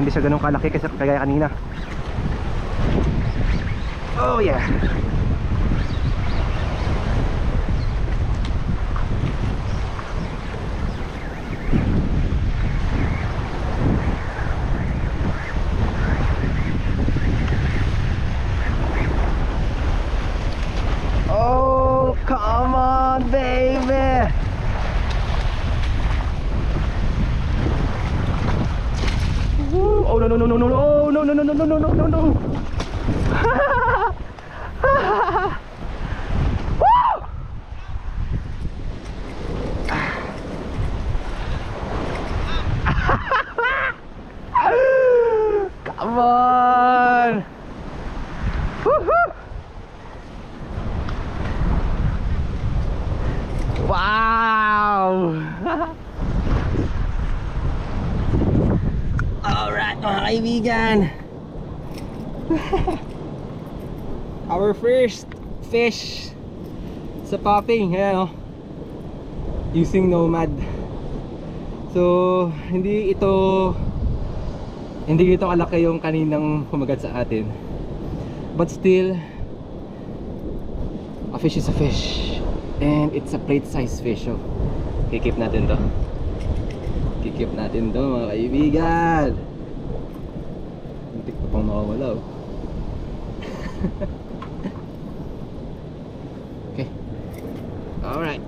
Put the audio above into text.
hindi siya ganun kalaki kasi kagaya kanina. Oh yeah. Oh, come on, baby. Woo. Oh no no no no no no oh, no no no no no no no no. Woo! Come on. Woohoo! Wow! Alright mga kaibigan. Our first fish sa popping, ayan, oh. Using Nomad. So hindi ito kalaki yung kaninang kumagat sa atin, but still a fish is a fish and it's a plate size fish. So kikip natin to mga kaibigan. Muntik pa pang makawala, oh. Okay, alright.